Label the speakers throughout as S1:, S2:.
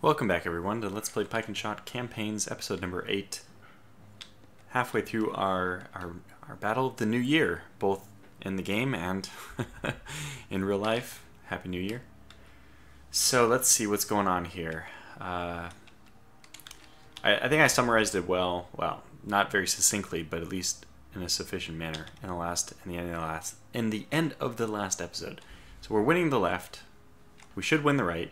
S1: Welcome back everyone to Let's Play Pike and Shot Campaigns, episode number 8. Halfway through our battle of the new year, both in the game and in real life. Happy New Year. So let's see what's going on here. I think I summarized it well, not very succinctly, but at least in a sufficient manner in the end of the last episode. So we're winning the left. We should win the right.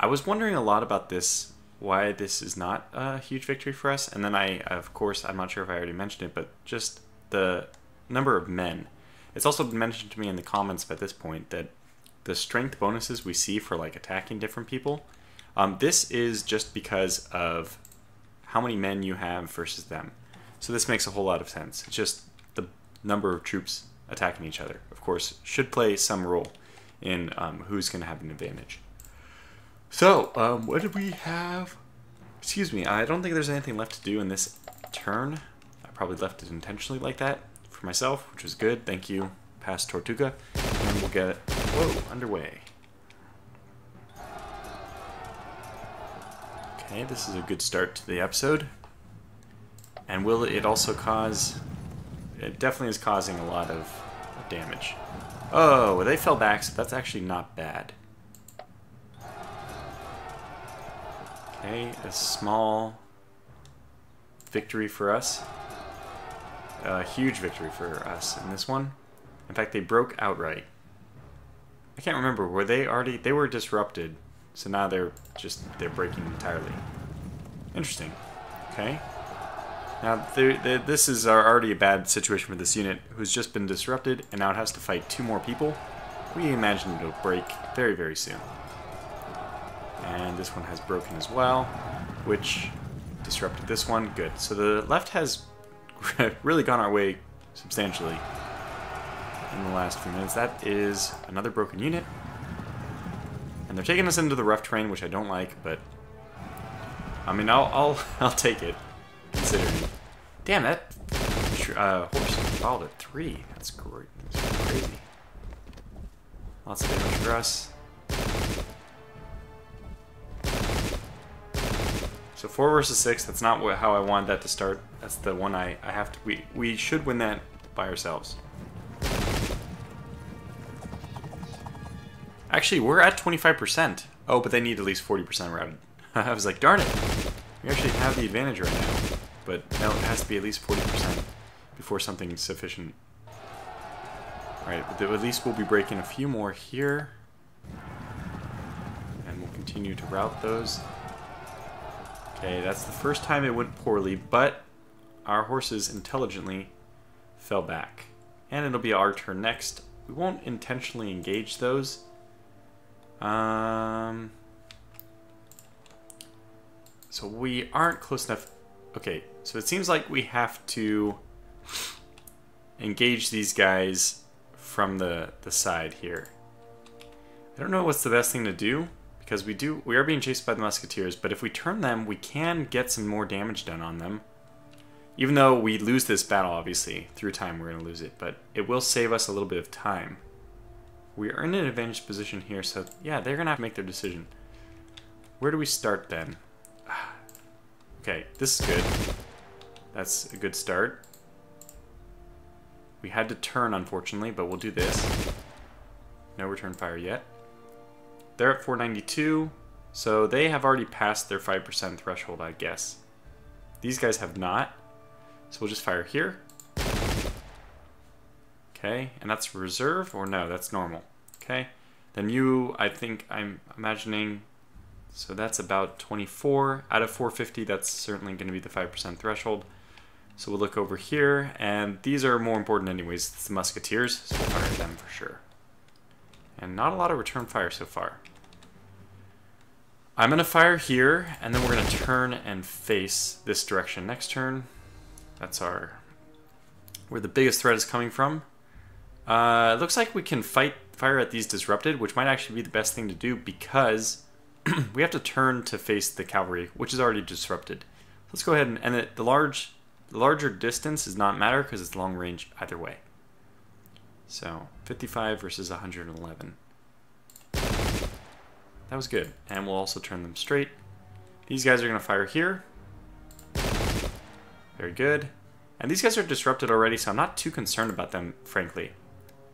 S1: I was wondering a lot about this, why this is not a huge victory for us, and then of course, I'm not sure if I already mentioned it, but just the number of men. It's also been mentioned to me in the comments at this point that the strength bonuses we see for like attacking different people, this is just because of how many men you have versus them. So this makes a whole lot of sense. It's just the number of troops attacking each other, of course, should play some role in who's going to have an advantage. So, what did we have? Excuse me, I don't think there's anything left to do in this turn. I probably left it intentionally like that for myself, which was good. Thank you, past Tortuga. And we'll get, underway. Okay, this is a good start to the episode. And will it also cause... It definitely is causing a lot of damage. Oh, they fell back, so that's actually not bad. Okay, a small victory for us. A huge victory for us in this one. In fact, they broke outright. I can't remember, were they already... They were disrupted, so now they're breaking entirely. Interesting. Okay. Now, this is already a bad situation for this unit, who's just been disrupted, and now it has to fight 2 more people. We imagine it'll break very, very soon. And this one has broken as well, which disrupted this one. Good. So the left has really gone our way substantially in the last few minutes. That is another broken unit. And they're taking us into the rough terrain, which I don't like, but I mean, I'll take it, considering. Damn, that horse followed at 3. That's great. That's crazy. Lots of damage for us. So 4 versus 6, that's not how I wanted that to start. That's the one I have to... We should win that by ourselves. Actually, we're at 25%. Oh, but they need at least 40% routed. I was like, darn it. We actually have the advantage right now. But no, it has to be at least 40% before something sufficient. Alright, but at least we'll be breaking a few more here. And we'll continue to route those. Okay, that's the first time it went poorly, but our horses intelligently fell back. And it'll be our turn next. We won't intentionally engage those. So we aren't close enough. Okay, so it seems like we have to engage these guys from the side here. I don't know what's the best thing to do. Because we are being chased by the musketeers, but if we turn them, we can get some more damage done on them. Even though we lose this battle, obviously, through time we're going to lose it, but it will save us a little bit of time. We are in an advantaged position here, so yeah, they're going to have to make their decision. Where do we start then? Okay, this is good. That's a good start. We had to turn, unfortunately, but we'll do this. No return fire yet. They're at 492, so they have already passed their 5% threshold, I guess. These guys have not, so we'll just fire here. Okay, and that's reserve, or no, that's normal. Okay, then you, I think I'm imagining, so that's about 24. Out of 450, that's certainly going to be the 5% threshold. So we'll look over here, and these are more important anyways. It's the musketeers, so we'll fire at them for sure. And not a lot of return fire so far. I'm going to fire here, and then we're going to turn and face this direction next turn. That's where the biggest threat is coming from. It looks like we can fire at these disrupted, which might actually be the best thing to do because we have to turn to face the cavalry, which is already disrupted. Let's go ahead and the larger distance does not matter because it's long range either way. So 55 versus 111. That was good. And we'll also turn them straight. These guys are going to fire here. Very good. And these guys are disrupted already, so I'm not too concerned about them, frankly.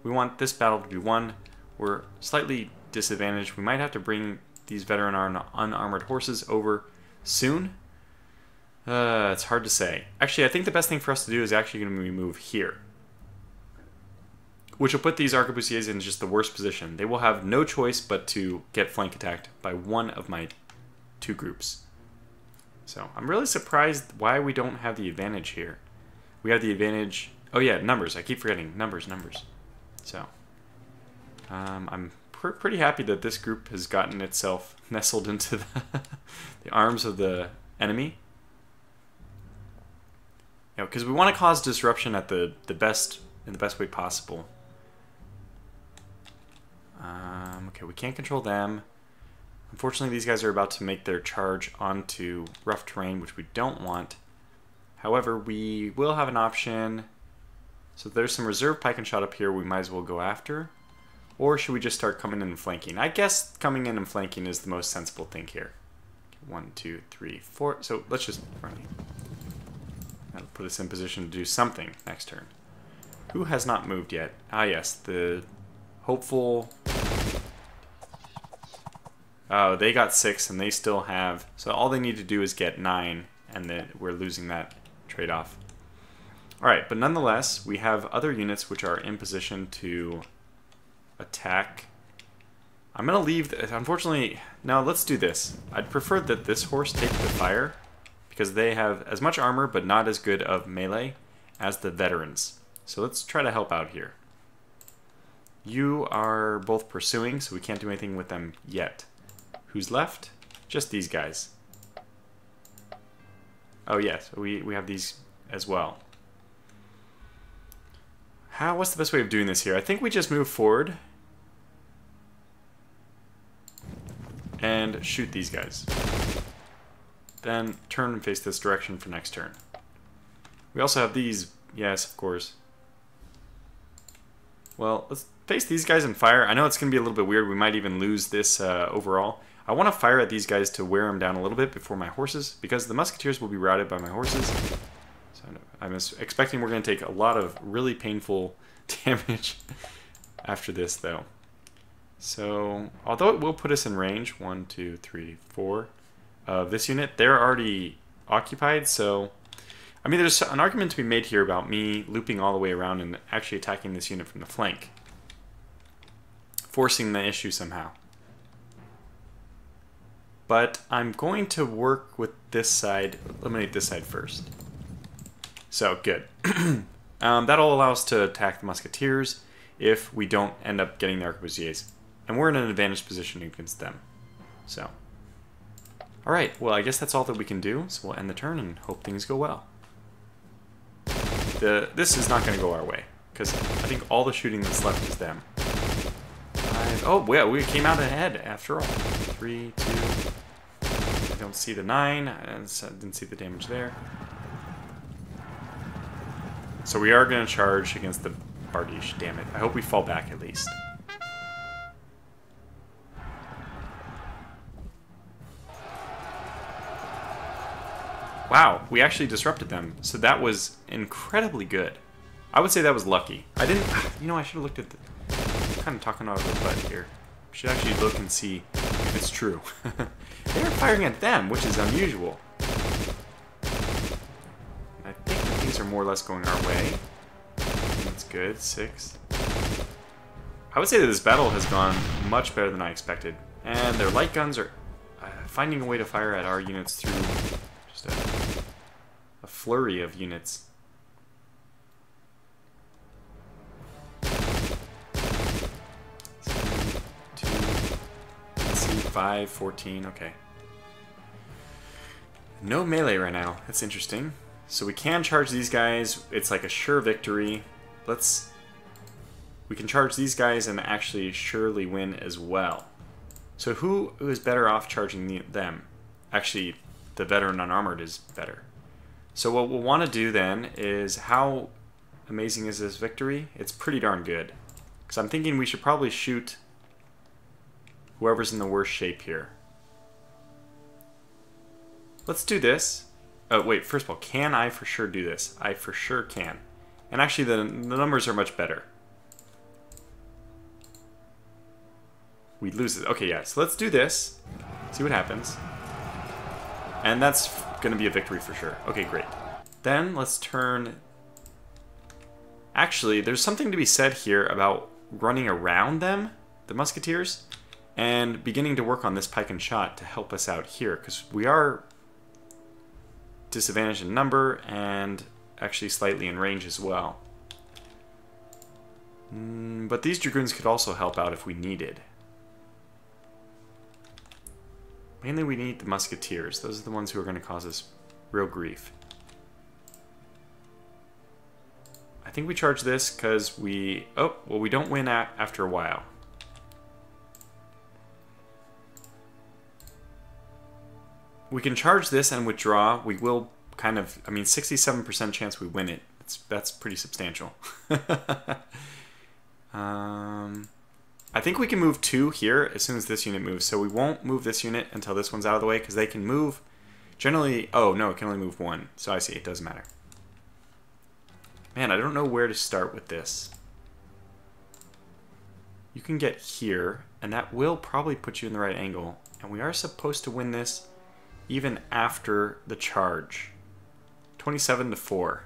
S1: We want this battle to be won. We're slightly disadvantaged. We might have to bring these veteran unarmored horses over soon. It's hard to say. Actually, I think the best thing for us to do is actually going to be move here, which will put these arquebusiers in just the worst position. They will have no choice but to get flank attacked by one of my two groups. So I'm really surprised why we don't have the advantage here. We have the advantage... Oh yeah, numbers. I keep forgetting. Numbers. So I'm pretty happy that this group has gotten itself nestled into the arms of the enemy. You know, because we want to cause disruption at in the best way possible. Okay, we can't control them. Unfortunately, these guys are about to make their charge onto rough terrain, which we don't want. However, we will have an option. So there's some reserve pike and shot up here we might as well go after. Or should we just start coming in and flanking? I guess coming in and flanking is the most sensible thing here. 1, 2, 3, 4. So let's just run. That'll put us in position to do something next turn. Who has not moved yet? Ah, yes, the hopeful... Oh, they got 6 and they still have... So all they need to do is get 9 and then we're losing that trade-off. Alright, but nonetheless, we have other units which are in position to attack. I'm going to leave... Unfortunately, no, let's do this. I'd prefer that this horse take the fire because they have as much armor but not as good of melee as the veterans. So let's try to help out here. You are both pursuing, so we can't do anything with them yet. Who's left? Just these guys. Oh yes, we have these as well. What's the best way of doing this here? I think we just move forward and shoot these guys. Then turn and face this direction for next turn. We also have these. Yes, of course. Well, let's face these guys and fire. I know it's going to be a little bit weird. We might even lose this overall. I want to fire at these guys to wear them down a little bit before my horses, because the musketeers will be routed by my horses. So I'm expecting we're going to take a lot of really painful damage after this, though. So, although it will put us in range, 1, 2, 3, 4 of this unit, they're already occupied, so... I mean, there's an argument to be made here about me looping all the way around and actually attacking this unit from the flank. Forcing the issue somehow. But I'm going to work with this side, eliminate this side first. So, good. That'll allow us to attack the musketeers if we don't end up getting the arquebusiers. And we're in an advantaged position against them. So. Alright, well I guess that's all that we can do. So we'll end the turn and hope things go well. This is not going to go our way, because I think all the shooting that's left is them. Oh, yeah, we came out ahead after all. 3, 2... I don't see the 9. I didn't see the damage there. So we are going to charge against the Bardiche, damn it. I hope we fall back at least. Wow, we actually disrupted them. So that was incredibly good. I would say that was lucky. I didn't... You know, I should have looked at the... I'm kind of talking out of the butt here. I should actually look and see if it's true. They are firing at them, which is unusual. I think that things are more or less going our way. That's good. 6. I would say that this battle has gone much better than I expected. And their light guns are finding a way to fire at our units through just a flurry of units. 5, 14, okay. No melee right now. That's interesting. So we can charge these guys. It's like a sure victory. We can charge these guys and actually surely win as well. So who is better off charging them? Actually, the veteran unarmored is better. So what we'll want to do then is, how amazing is this victory? It's pretty darn good. Because I'm thinking we should probably shoot whoever's in the worst shape here. let's do this. Oh, wait, first of all, can I for sure do this? I for sure can. And actually, the numbers are much better. We lose it. Okay, yeah, so let's do this. See what happens. And that's going to be a victory for sure. Okay, great. Then let's turn... Actually, there's something to be said here about running around them, the musketeers, and beginning to work on this pike and shot to help us out here, because we are disadvantaged in number and actually slightly in range as well. But these dragoons could also help out if we needed. Mainly we need the musketeers. Those are the ones who are going to cause us real grief. I think we charge this because we... Oh, well, we don't win after a while. We can charge this and withdraw. We will kind of... I mean, 67% chance we win it. That's pretty substantial. I think we can move 2 here as soon as this unit moves. So we won't move this unit until this one's out of the way because they can move... Generally... Oh, no, it can only move 1. So I see. It doesn't matter. Man, I don't know where to start with this. You can get here, and that will probably put you in the right angle. And we are supposed to win this even after the charge. 27 to 4.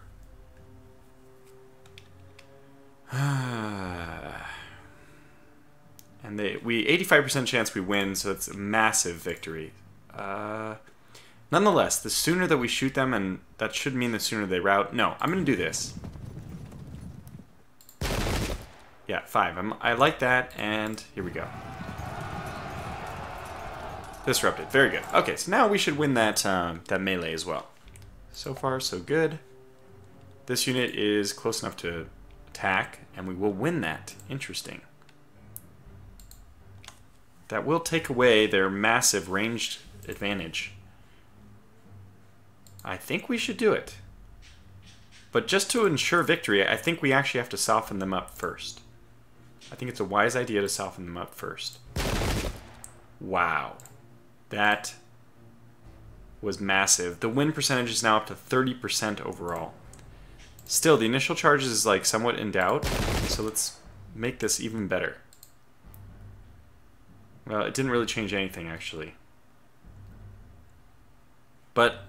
S1: And we 85% chance we win, so it's a massive victory. Nonetheless, the sooner that we shoot them, and that should mean the sooner they rout. No, I'm going to do this. Yeah, 5. I like that, and here we go. Disrupted. Very good. Okay, so now we should win that that melee as well. So far, so good. This unit is close enough to attack, and we will win that. Interesting. That will take away their massive ranged advantage. I think we should do it. But just to ensure victory, I think we actually have to soften them up first. I think it's a wise idea to soften them up first. Wow. That was massive. The win percentage is now up to 30% overall. Still, the initial charge is like somewhat in doubt, so let's make this even better. Well, it didn't really change anything, actually. But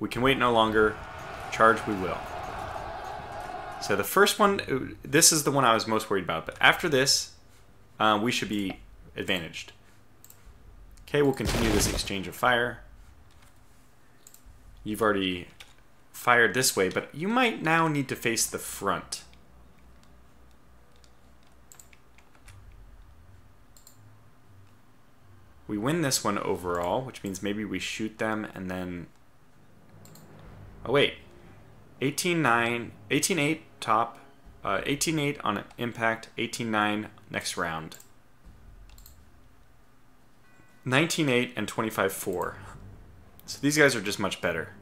S1: we can wait no longer. Charge we will. So the first one, this is the one I was most worried about. But after this, we should be advantaged. Okay, we'll continue this exchange of fire. You've already fired this way, but you might now need to face the front. We win this one overall, which means maybe we shoot them and then... Oh, wait. 18-9, 18-8 top, 18-8 on impact, 18-9 next round. 19-8 and 25-4. So these guys are just much better.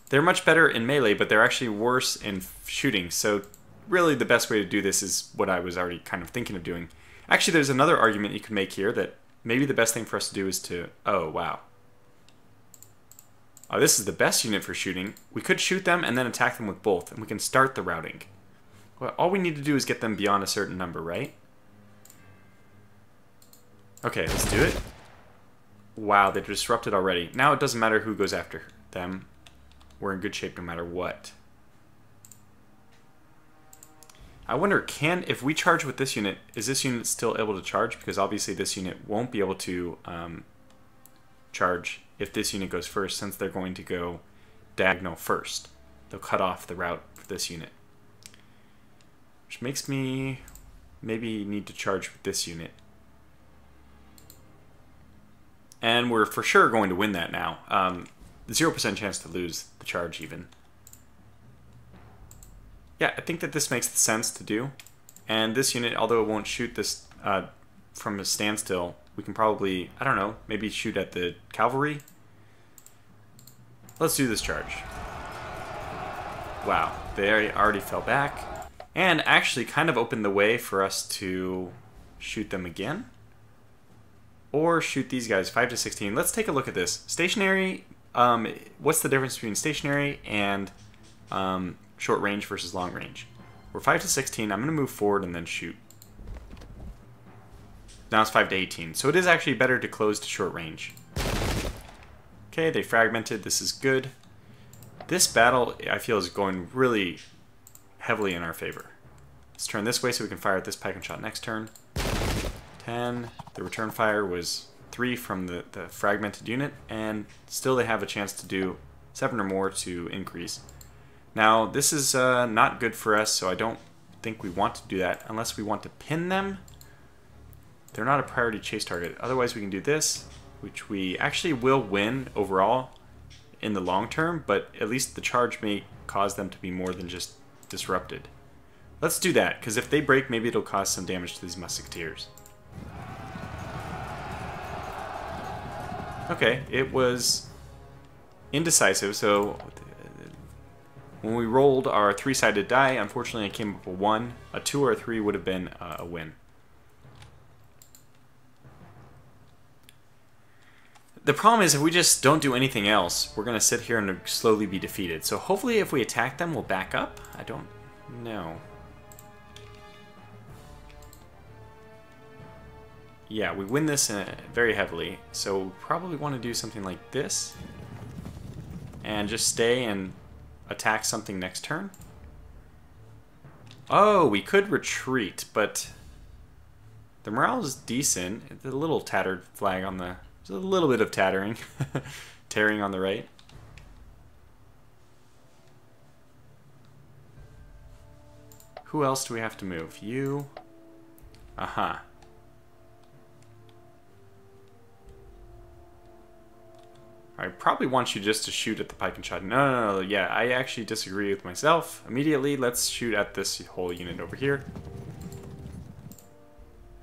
S1: They're much better in melee, but they're actually worse in shooting. So really the best way to do this is what I was already kind of thinking of doing. Actually, there's another argument you can make here that maybe the best thing for us to do is to... Oh, wow. Oh, this is the best unit for shooting. We could shoot them and then attack them with both, and we can start the routing. Well, all we need to do is get them beyond a certain number, right? Okay, let's do it. Wow, they disrupted already. Now it doesn't matter who goes after them. We're in good shape no matter what. I wonder, if we charge with this unit, is this unit still able to charge? Because obviously this unit won't be able to charge if this unit goes first, since they're going to go diagonal first. They'll cut off the route for this unit. Which makes me maybe need to charge with this unit. And we're for sure going to win that now. 0% chance to lose the charge even. Yeah, I think that this makes sense to do. And this unit, although it won't shoot this from a standstill, we can probably, I don't know, maybe shoot at the cavalry. Let's do this charge. Wow, they already fell back. And actually kind of opened the way for us to shoot them again. or shoot these guys 5 to 16. Let's take a look at this. Stationary, what's the difference between stationary and short range versus long range? We're 5 to 16. I'm going to move forward and then shoot. Now it's 5 to 18. So it is actually better to close to short range. Okay, they fragmented. This is good. This battle, I feel, is going really heavily in our favor. Let's turn this way so we can fire at this pike and shot next turn. 10. The return fire was 3 from the fragmented unit, and still they have a chance to do 7 or more to increase. Now, this is not good for us, so I don't think we want to do that unless we want to pin them. They're not a priority chase target. Otherwise, we can do this, which we actually will win overall in the long term, but at least the charge may cause them to be more than just disrupted. Let's do that, because if they break, maybe it'll cause some damage to these musketeers. Okay, it was indecisive, so when we rolled our 3-sided die, unfortunately it came up a 1. A 2 or a 3 would have been a win. The problem is if we just don't do anything else, we're going to sit here and slowly be defeated. So hopefully if we attack them, we'll back up. I don't know. Yeah, we win this very heavily, so we probably want to do something like this. And just stay and attack something next turn. Oh, we could retreat, but the morale is decent. It's a little tattered flag on the... There's a little bit of tattering. Tearing on the right. Who else do we have to move? You. Aha. I probably want you just to shoot at the pike and shot. No, yeah, I actually disagree with myself. Immediately, let's shoot at this whole unit over here.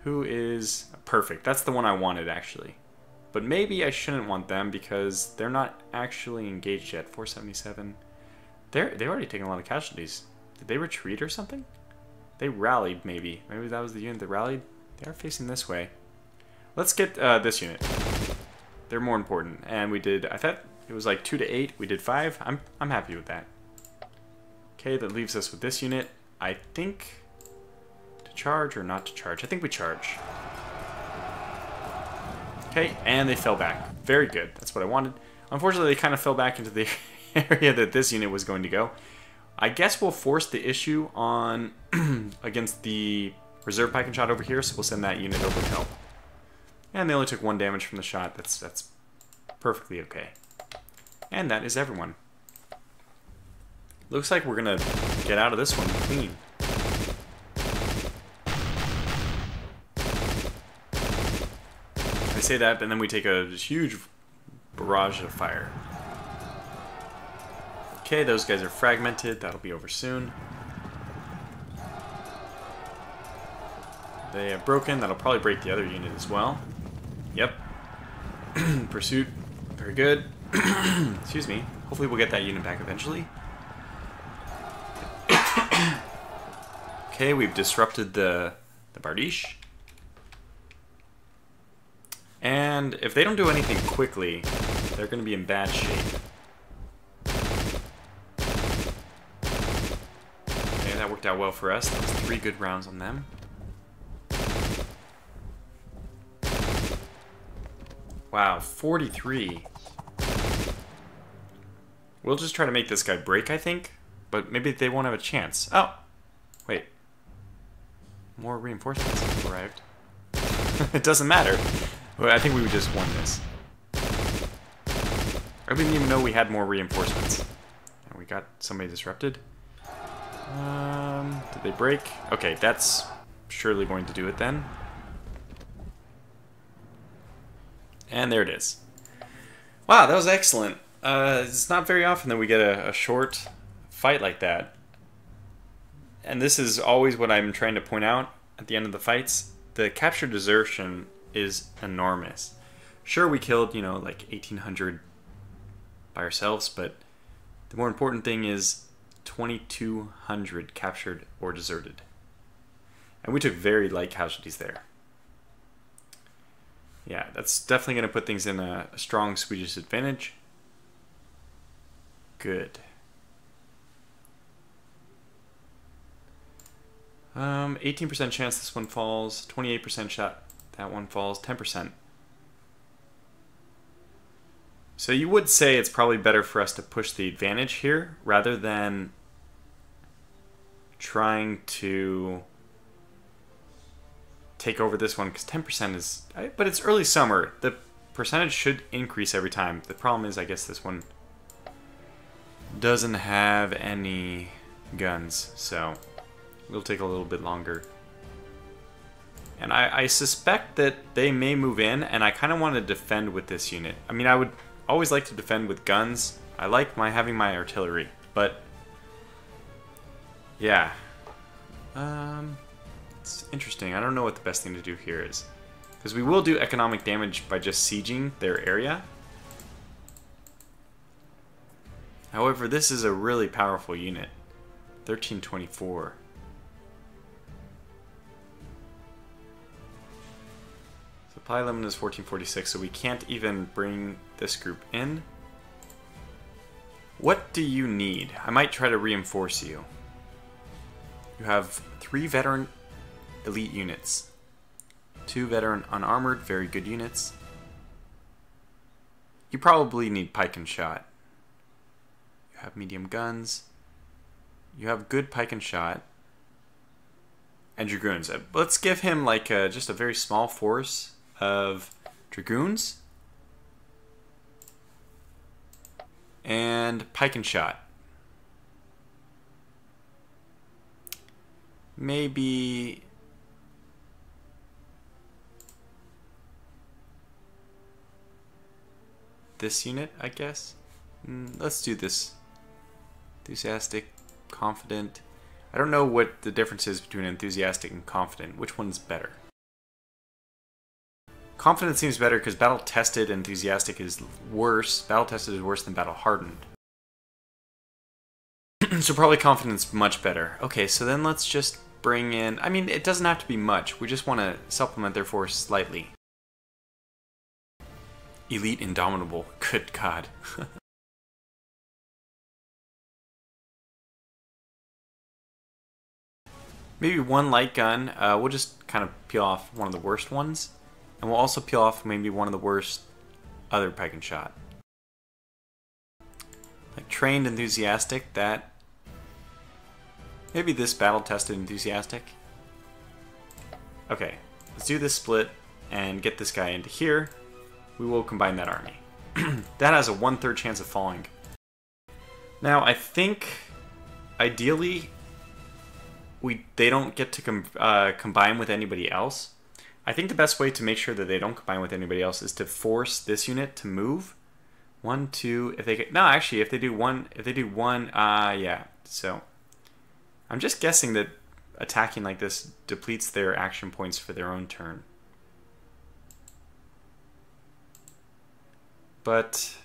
S1: Who is... Perfect. That's the one I wanted, actually. But maybe I shouldn't want them because they're not actually engaged yet. 477. They've already taken a lot of casualties. Did they retreat or something? They rallied, maybe. Maybe that was the unit that rallied. They are facing this way. Let's get this unit. They're more important. And we did, I thought it was like 2 to 8. We did 5. I'm happy with that. Okay, that leaves us with this unit. I think to charge or not to charge. I think we charge. Okay, and they fell back. Very good. That's what I wanted. Unfortunately, they kind of fell back into the area that this unit was going to go. I guess we'll force the issue on against the reserve pike and shot over here, so we'll send that unit over to help. And they only took 1 damage from the shot. That's perfectly okay. And that is everyone. Looks like we're gonna get out of this one clean. I say that, and then we take a huge barrage of fire. Okay, those guys are fragmented. That'll be over soon. They have broken. That'll probably break the other unit as well. Yep. Pursuit. Very good. Excuse me. Hopefully we'll get that unit back eventually. Okay, we've disrupted the Bardiche. And if they don't do anything quickly, they're going to be in bad shape. Okay, that worked out well for us. That was 3 good rounds on them. Wow, 43. We'll just try to make this guy break, I think. But maybe they won't have a chance. Oh! Wait. More reinforcements have arrived. It doesn't matter. I think we just won this. I didn't even know we had more reinforcements. And we got somebody disrupted. Did they break? Okay, that's surely going to do it then. And there it is. Wow, that was excellent. It's not very often that we get a short fight like that. And this is always what I'm trying to point out at the end of the fights. The capture desertion is enormous. Sure, we killed, you know, like 1,800 by ourselves, but the more important thing is 2,200 captured or deserted. And we took very light casualties there. Yeah, that's definitely going to put things in a strong Swedish advantage. Good. 18% chance this one falls, 28% shot that one falls, 10%. So you would say it's probably better for us to push the advantage here rather than trying to take over this one, because 10% is, but it's early summer. The percentage should increase every time. The problem is, I guess this one doesn't have any guns, so it'll take a little bit longer. And I suspect that they may move in, and I kind of want to defend with this unit. I mean, I would always like to defend with guns. I like having my artillery, but yeah. It's interesting. I don't know what the best thing to do here is, because we will do economic damage by just sieging their area. However, this is a really powerful unit. 1324. Supply limit is 1446, so we can't even bring this group in. What do you need? I might try to reinforce you. You have 3 veteran elite units. 2 veteran unarmored, very good units. You probably need pike and shot. You have medium guns. You have good pike and shot. And dragoons. Let's give him like just a very small force of dragoons. And pike and shot. Maybe this unit, I guess. Let's do this. Enthusiastic, confident. I don't know what the difference is between enthusiastic and confident. Which one's better? Confident seems better because battle tested. Enthusiastic is worse. Battle tested is worse than battle hardened. So probably confidence much better. Okay, so then let's just bring in, I mean, it doesn't have to be much. We just want to supplement their force slightly. Elite Indomitable. Good God. Maybe 1 light gun. We'll just kind of peel off one of the worst ones. And we'll also peel off maybe one of the worst other pike and shot. Like trained enthusiastic, that. Maybe this battle tested enthusiastic. Okay, let's do this split and get this guy into here. We will combine that army. That has a 1/3 chance of falling. Now I think ideally they don't get to combine with anybody else. I think the best way to make sure that they don't combine with anybody else is to force this unit to move. 1, 2, if they get, no, actually, if they do one, yeah. So I'm just guessing that attacking like this depletes their action points for their own turn. But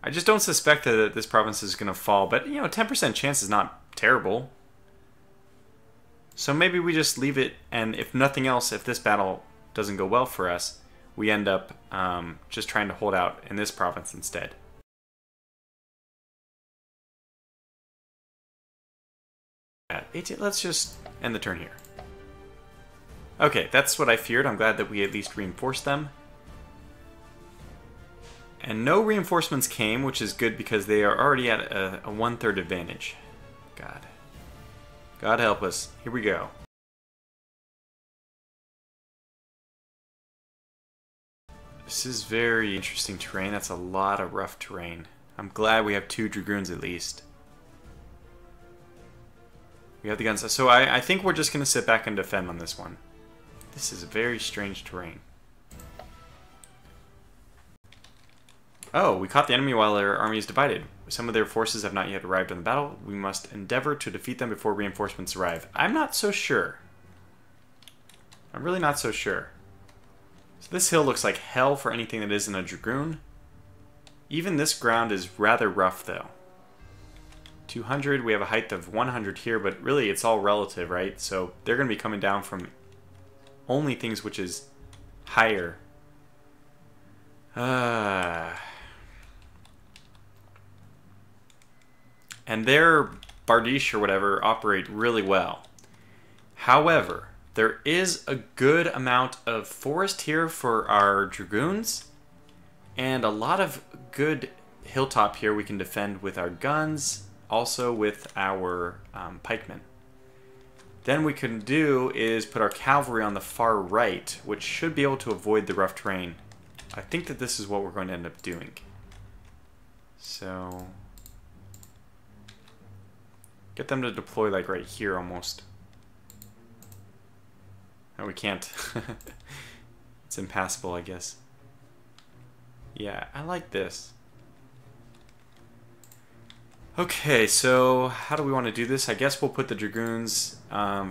S1: I just don't suspect that this province is going to fall. But, you know, 10% chance is not terrible. So maybe we just leave it, and if nothing else, if this battle doesn't go well for us, we end up just trying to hold out in this province instead. Let's just end the turn here. Okay, that's what I feared. I'm glad that we at least reinforced them. And no reinforcements came, which is good because they are already at a 1/3 advantage. God. God help us. Here we go. This is very interesting terrain. That's a lot of rough terrain. I'm glad we have 2 dragoons at least. We have the guns. So I think we're just going to sit back and defend on this one. This is very strange terrain. Oh, we caught the enemy while their army is divided. Some of their forces have not yet arrived in the battle. We must endeavor to defeat them before reinforcements arrive. I'm not so sure. I'm really not so sure. So this hill looks like hell for anything that isn't a dragoon. Even this ground is rather rough, though. 200, we have a height of 100 here, but really it's all relative, right? So they're going to be coming down from only things which is higher. And their Bardiche or whatever operate really well. However, there is a good amount of forest here for our dragoons, and a lot of good hilltop here we can defend with our guns, also with our pikemen. Then we can do is put our cavalry on the far right, which should be able to avoid the rough terrain. I think that this is what we're going to end up doing. So get them to deploy like right here almost. No, we can't. It's impassable, I guess. Yeah, I like this. Okay, so how do we want to do this? I guess we'll put the dragoons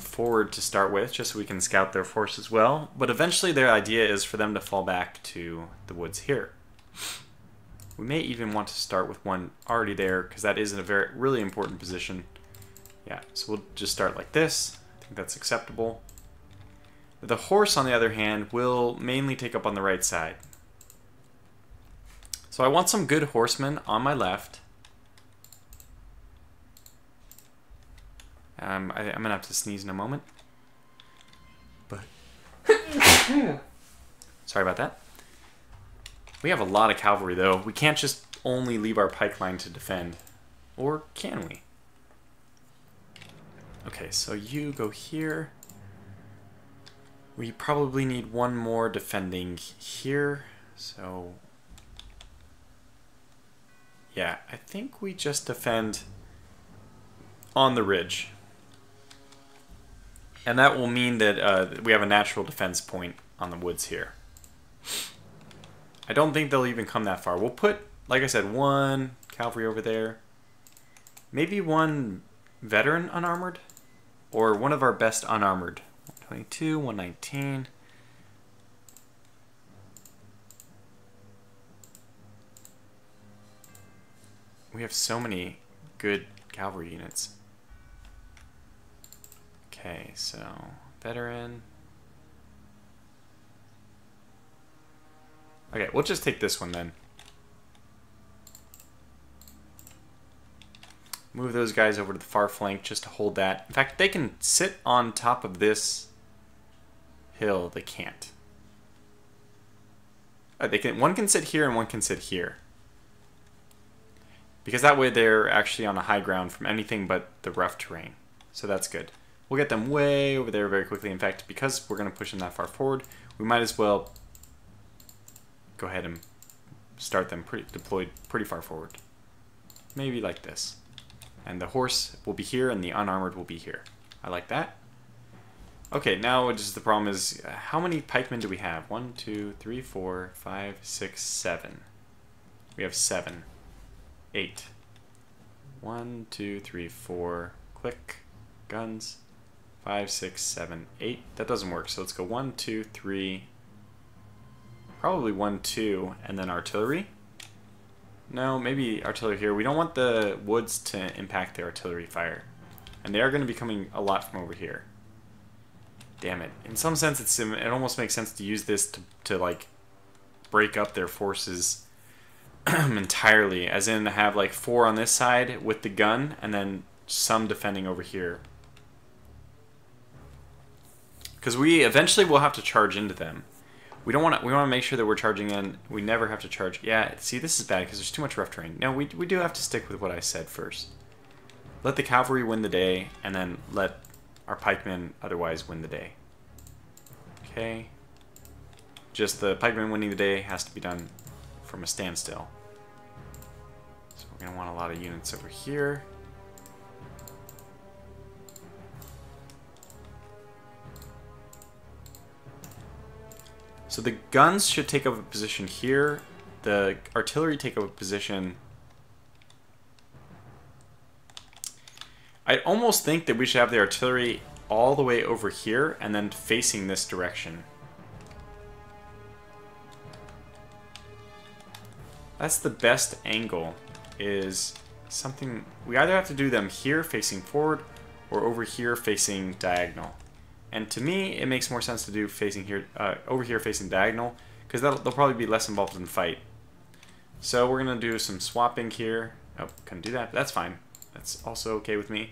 S1: forward to start with, just so we can scout their force as well. But eventually their idea is for them to fall back to the woods here. We may even want to start with one already there, because that is in a really important position. Yeah, so we'll just start like this. I think that's acceptable. The horse, on the other hand, will mainly take up on the right side. So I want some good horsemen on my left. I'm going to have to sneeze in a moment. But sorry about that. We have a lot of cavalry, though. We can't just only leave our pike line to defend. Or can we? Okay, so you go here. We probably need one more defending here. So yeah, I think we just defend on the ridge. And that will mean that we have a natural defense point on the woods here. I don't think they'll even come that far. We'll put, like I said, one cavalry over there. Maybe one veteran unarmored. Or one of our best unarmored. 122, 119. We have so many good cavalry units. Okay, so veteran. Okay, we'll just take this one then. Move those guys over to the far flank just to hold that. In fact, they can sit on top of this hill. They can't. They can. One can sit here and one can sit here. Because that way they're actually on a high ground from anything but the rough terrain. So that's good. We'll get them way over there very quickly. In fact, because we're going to push them that far forward, we might as well go ahead and start them deployed pretty far forward. Maybe like this. And the horse will be here and the unarmored will be here. I like that. Okay, now just the problem is, how many pikemen do we have? 1, 2, 3, 4, 5, 6, 7. We have 7. 8. 1, 2, 3, 4. Click. Guns. 5, 6, 7, 8. That doesn't work, so let's go 1, 2, 3. Probably 1, 2, and then artillery. No, maybe artillery here. We don't want the woods to impact the artillery fire. And they are going to be coming a lot from over here. Damn it. In some sense, it almost makes sense to use this to like, break up their forces entirely. As in, have, like, 4 on this side with the gun, and then some defending over here. Because we eventually will have to charge into them. We don't want to. We want to make sure that we're charging in. We never have to charge. Yeah, see, this is bad because there's too much rough terrain. No, we do have to stick with what I said first. Let the cavalry win the day, and then let our pikemen otherwise win the day. Okay. Just the pikemen winning the day has to be done from a standstill. So we're going to want a lot of units over here. So the guns should take up a position here. The artillery take up a position. I almost think that we should have the artillery all the way over here and then facing this direction. That's the best angle, is something... We either have to do them here facing forward or over here facing diagonal. And to me, it makes more sense to do facing here, over here facing diagonal, because they'll probably be less involved in the fight. So we're going to do some swapping here. Oh, couldn't do that, but that's fine. That's also okay with me.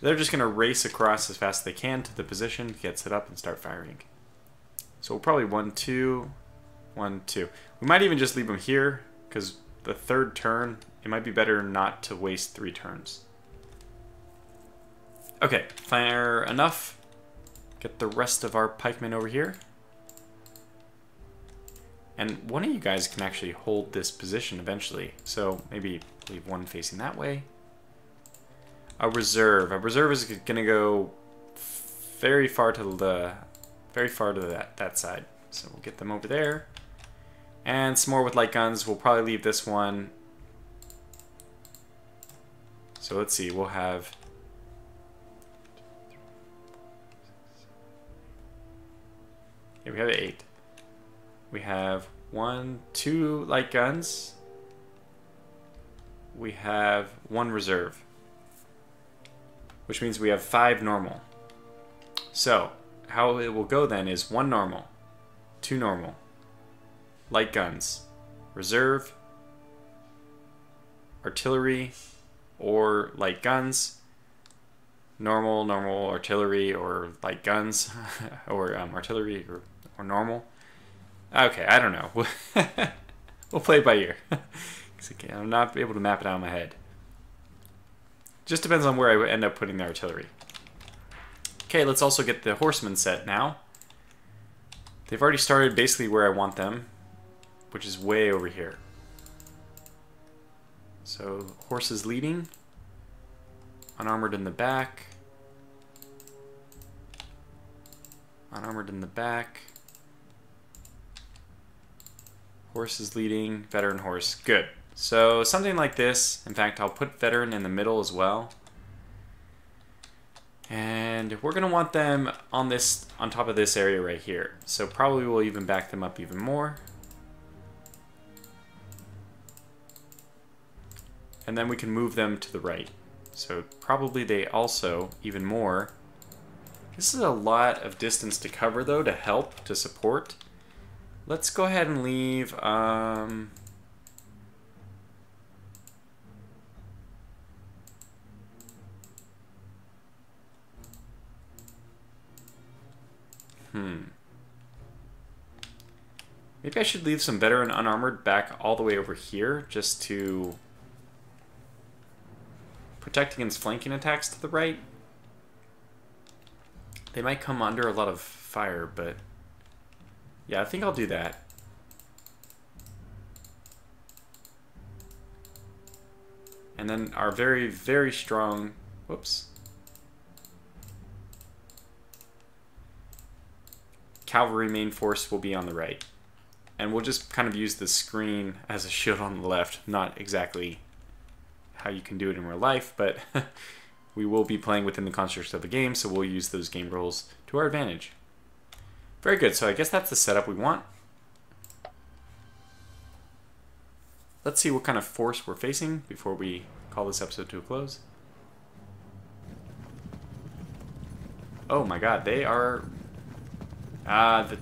S1: They're just going to race across as fast as they can to the position, get set up, and start firing. So we'll probably 1, 2, 1, 2. We might even just leave them here, because the third turn, it might be better not to waste 3 turns. Okay, fire enough. Get the rest of our pikemen over here. And one of you guys can actually hold this position eventually. So maybe leave one facing that way. A reserve. A reserve is going to go very far to that side. So we'll get them over there. And some more with light guns. We'll probably leave this one. So let's see. We'll have... yeah, we have 8. We have 1, 2 light guns. We have 1 reserve. Which means we have 5 normal. So, how it will go then is 1 normal, 2 normal, light guns, reserve, artillery, or light guns, normal, artillery, or light guns, or artillery, or normal. Okay, I don't know. We'll play it by ear. I'm not able to map it out in my head. Just depends on where I end up putting the artillery. Okay, let's also get the horsemen set now. They've already started basically where I want them, which is way over here. So, horses leading, unarmored in the back, unarmored in the back, horses leading, veteran horse. Good. So something like this. In fact, I'll put veteran in the middle as well. And we're going to want them on top of this area right here. So probably we'll even back them up even more. And then we can move them to the right. So probably they also, even more. This is a lot of distance to cover though, to help, to support. Let's go ahead and leave, maybe I should leave some veteran unarmored back all the way over here, just to protect against flanking attacks to the right. They might come under a lot of fire, but yeah, I think I'll do that. And then our very, very strong, whoops, cavalry main force will be on the right. And we'll just kind of use the screen as a shield on the left. Not exactly how you can do it in real life, but we will be playing within the construct of the game, so we'll use those game rules to our advantage. Very good, so I guess that's the setup we want. Let's see what kind of force we're facing before we call this episode to a close. Oh my god, they are... the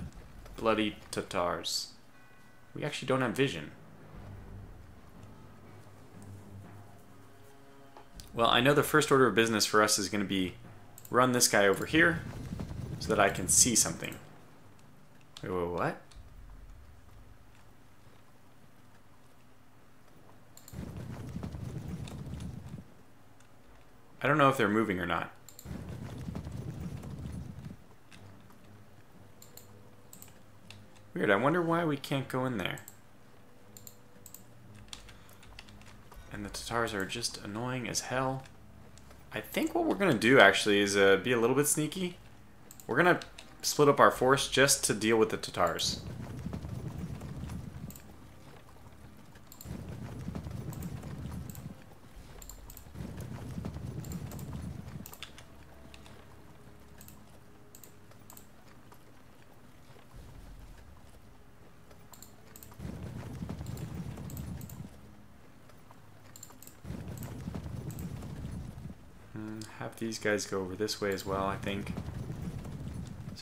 S1: bloody Tatars. We actually don't have vision. Well, I know the first order of business for us is going to be run this guy over here so that I can see something. Wait, what? I don't know if they're moving or not. Weird, I wonder why we can't go in there. And the Tatars are just annoying as hell. I think what we're going to do actually is be a little bit sneaky. We're going to split up our force just to deal with the Tatars. Have these guys go over this way as well, I think.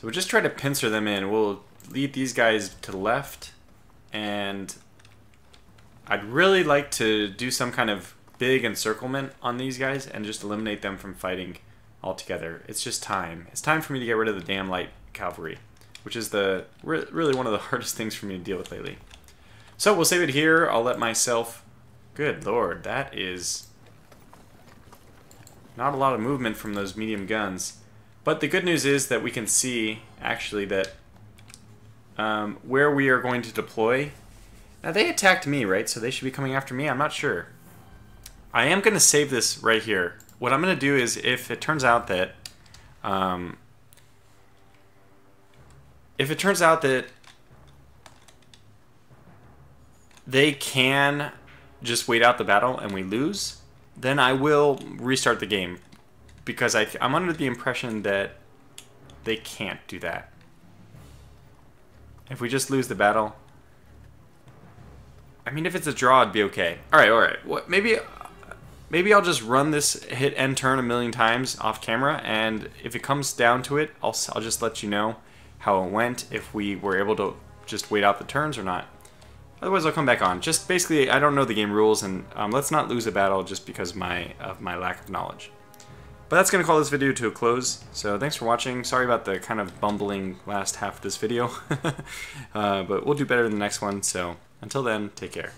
S1: So we'll just try to pincer them in. We'll lead these guys to the left, and I'd really like to do some kind of big encirclement on these guys and just eliminate them from fighting altogether. It's just time. It's time for me to get rid of the damn light cavalry, which is really one of the hardest things for me to deal with lately. So we'll save it here. I'll let myself... Good lord, that is not a lot of movement from those medium guns. But the good news is that we can see, actually, that where we are going to deploy... Now, they attacked me, right? So they should be coming after me? I'm not sure. I am going to save this right here. What I'm going to do is, if it turns out that... they can just wait out the battle and we lose, then I will restart the game. Because I'm under the impression that they can't do that. If we just lose the battle... I mean, if it's a draw, it'd be okay. Alright. What, maybe I'll just run this hit end turn a million times off camera, and if it comes down to it, I'll just let you know how it went, if we were able to just wait out the turns or not. Otherwise, I'll come back on. Just basically, I don't know the game rules, and let's not lose a battle just because of my lack of knowledge. But that's going to call this video to a close, so thanks for watching. Sorry about the kind of bumbling last half of this video, but we'll do better in the next one, so until then, take care.